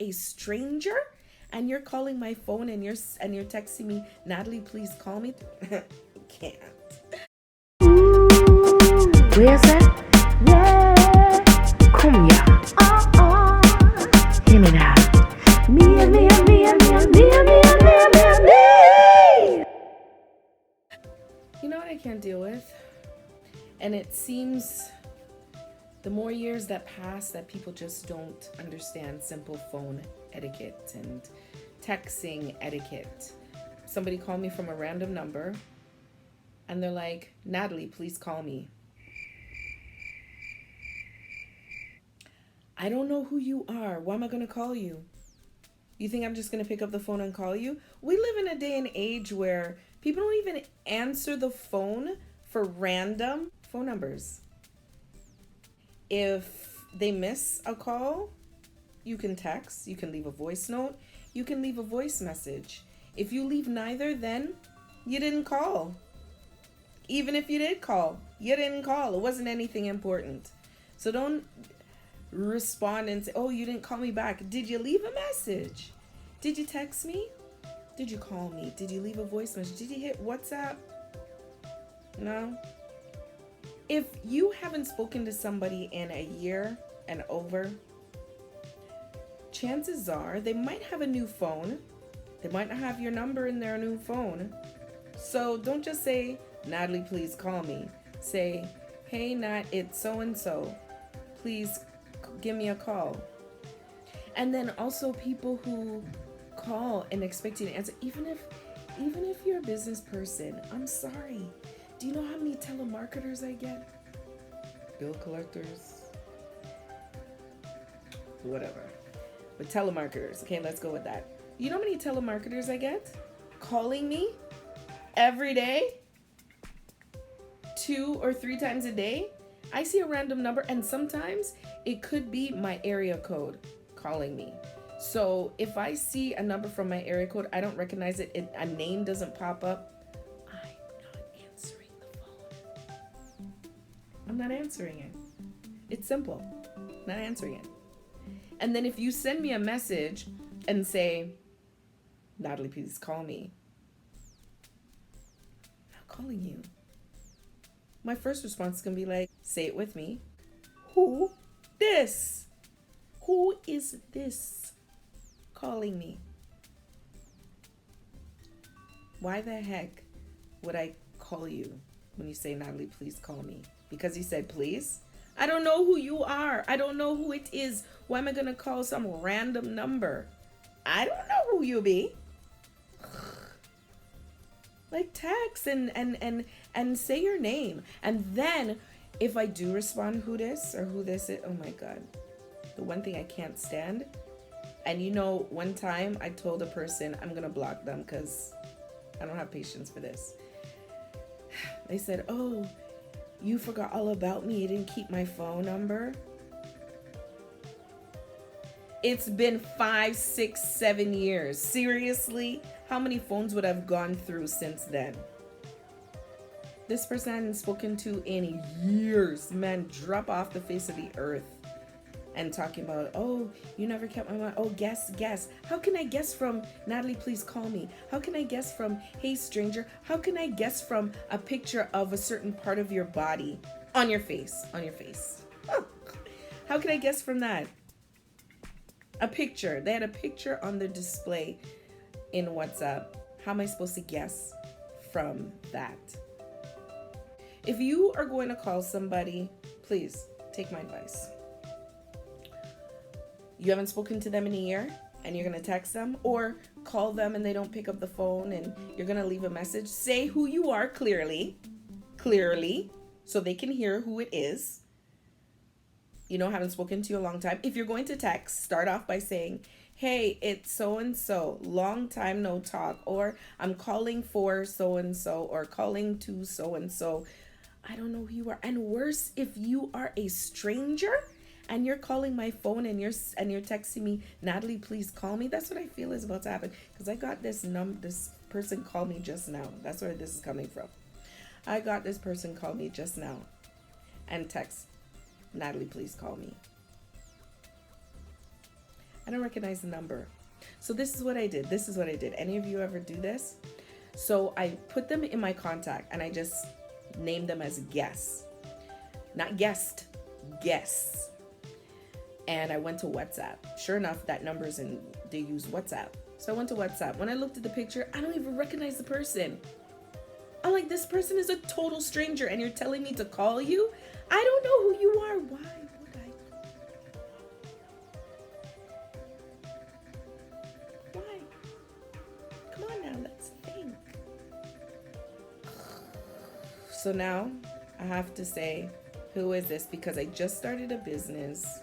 a stranger and you're calling my phone and you're texting me, Natalie, please call me. Can't. Where's that? Yeah. Kom ja. Hear me now. Me. You know what I can't deal with? And it seems the more years that pass that people just don't understand simple phone etiquette and texting etiquette. Somebody called me from a random number and they're like, Natalie, please call me. I don't know who you are. Why am I going to call you? You think I'm just going to pick up the phone and call you? We live in a day and age where people don't even answer the phone for random phone numbers. If they miss a call, you can text, you can leave a voice note, you can leave a voice message. If you leave neither, then you didn't call. Even if you did call, you didn't call. It wasn't anything important. So don't respond and say, oh, you didn't call me back. Did you leave a message? Did you text me? Did you call me? Did you leave a voice message? Did you hit WhatsApp? No. If you haven't spoken to somebody in a year and over, chances are they might have a new phone. They might not have your number in their new phone. So don't just say, Natalie, please call me. Say, hey, Nat, it's so-and-so. Please give me a call. And then also people who call and expect you to answer, even if you're a business person, I'm sorry. Do you know how many telemarketers I get? Bill collectors? Whatever. But telemarketers. Okay, let's go with that. You know how many telemarketers I get? Calling me every day? 2 or 3 times a day? I see a random number and sometimes it could be my area code calling me. So if I see a number from my area code, I don't recognize it, a name doesn't pop up, I'm not answering it. It's simple. Not answering it. And then if you send me a message and say, Natalie, please call me, I'm not calling you. My first response is going to be like, say it with me. Who this? Who is this calling me? Why the heck would I call you when you say, Natalie, please call me? Because he said, please? I don't know who you are. I don't know who it is. Why am I going to call some random number? I don't know who you be. Like text and say your name. And then if I do respond who this is, oh my God. The one thing I can't stand. And you know, one time I told a person I'm going to block them because I don't have patience for this. They said, oh, you forgot all about me. You didn't keep my phone number. It's been 5, 6, 7 years. Seriously? How many phones would I've gone through since then? This person I hadn't spoken to in years. Man, drop off the face of the earth. And talking about, oh, you never kept my mind. Oh, guess. How can I guess from Natalie, please call me? How can I guess from, hey, stranger? How can I guess from a picture of a certain part of your body on your face? Oh. How can I guess from that? A picture. They had a picture on the display in WhatsApp. How am I supposed to guess from that? If you are going to call somebody, please take my advice. You haven't spoken to them in a year and you're going to text them or call them and they don't pick up the phone and you're going to leave a message. Say who you are clearly, so they can hear who it is. You know, haven't spoken to you a long time. If you're going to text, start off by saying, hey, it's so-and-so, long time no talk, or I'm calling for so-and-so or calling to so-and-so. I don't know who you are. And worse, if you are a stranger and you're calling my phone and you're texting me, Natalie, please call me. That's what I feel is about to happen. Because I got this person called me just now. That's where this is coming from. I got this person called me just now and text, Natalie, please call me. I don't recognize the number. So this is what I did. Any of you ever do this? So I put them in my contact and I just named them as guests. Not guest, guests. And I went to WhatsApp. Sure enough, that number's in, they use WhatsApp. So I went to WhatsApp. When I looked at the picture, I don't even recognize the person. I'm like, this person is a total stranger and you're telling me to call you? I don't know who you are. Why would I? Why? Come on now, let's think. So now I have to say, who is this? Because I just started a business.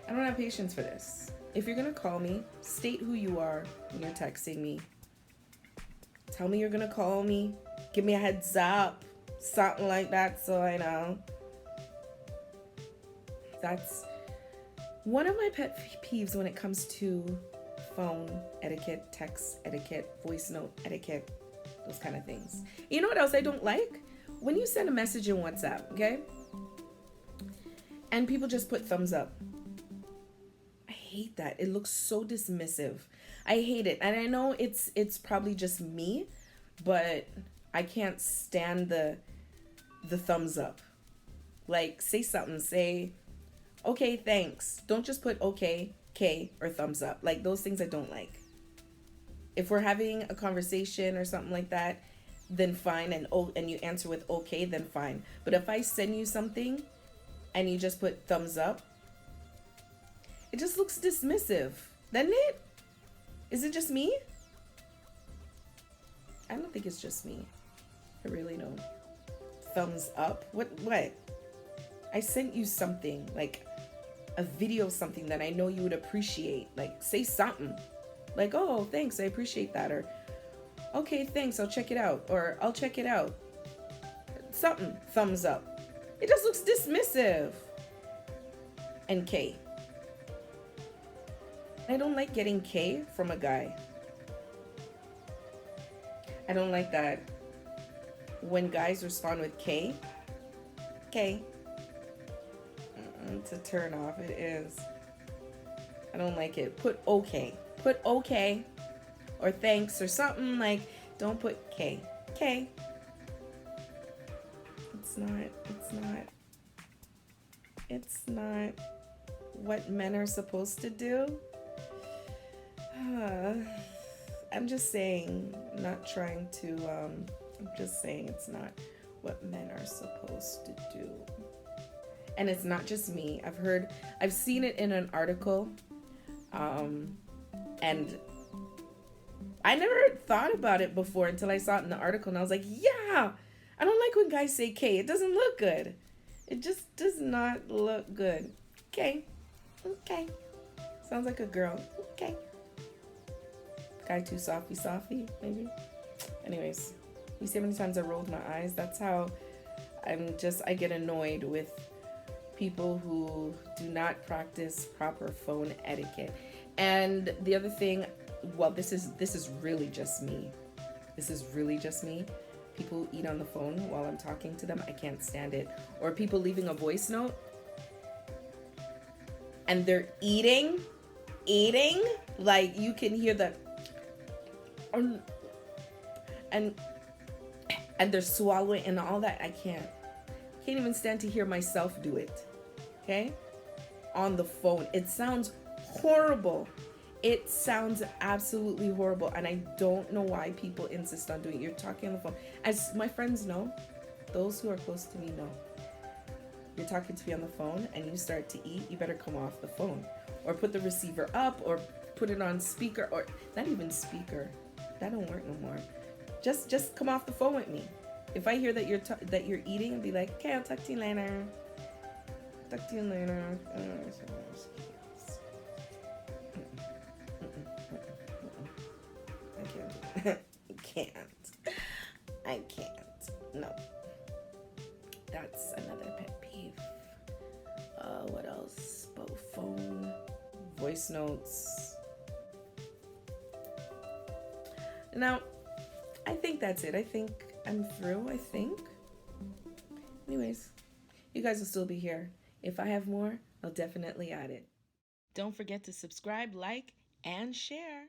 I don't have patience for this. If you're going to call me, state who you are when you're texting me. Tell me you're going to call me. Give me a heads up. Something like that so I know. That's one of my pet peeves when it comes to phone etiquette, text etiquette, voice note etiquette, those kind of things. You know what else I don't like? When you send a message in WhatsApp, okay? And people just put thumbs up. I hate that. It looks so dismissive. I hate it. And I know it's probably just me, but I can't stand the thumbs up. Like, say something. Say, okay, thanks. Don't just put okay, K, or thumbs up. Like, those things I don't like. If we're having a conversation or something like that, then fine. And you answer with okay, then fine. But if I send you something and you just put thumbs up, it just looks dismissive, doesn't it? Is it just me? I don't think it's just me. I really don't. Thumbs up? What? I sent you something, like a video, something that I know you would appreciate. Like, say something. Like, oh, thanks, I appreciate that. Or, okay, thanks, I'll check it out. Or, I'll check it out. Something. Thumbs up. It just looks dismissive. And K. I don't like getting K from a guy. I don't like that when guys respond with K. K. It's a turn off. It is. I don't like it. Put okay. Put okay. Or thanks or something. Like, don't put K. K. It's not what men are supposed to do. I'm just saying, not trying to, I'm just saying it's not what men are supposed to do. And it's not just me. I've seen it in an article, and I never thought about it before until I saw it in the article, and I was like, yeah, I don't like when guys say K. It doesn't look good. It just does not look good. K. Okay. Sounds like a girl. Okay. Guy too softy, maybe. Anyways, you see how many times I rolled my eyes? That's how I get annoyed with people who do not practice proper phone etiquette. And the other thing, well, this is really just me. This is really just me. People who eat on the phone while I'm talking to them, I can't stand it. Or people leaving a voice note and they're eating, like you can hear the and they're swallowing and all that. I can't even stand to hear myself do it. Okay? On the phone. It sounds horrible. It sounds absolutely horrible. And I don't know why people insist on doing it. You're talking on the phone. As my friends know, those who are close to me know. You're talking to me on the phone and you start to eat, you better come off the phone. Or put the receiver up or put it on speaker, or not even speaker. That don't work no more. Just come off the phone with me. If I hear that you're eating, I'll be like, okay, I'll talk to you later. Talk to you later. I can't. No. That's another pet peeve. What else? About phone, voice notes. Now, I think that's it. I think I'm through, Anyways, you guys will still be here. If I have more, I'll definitely add it. Don't forget to subscribe, like, and share.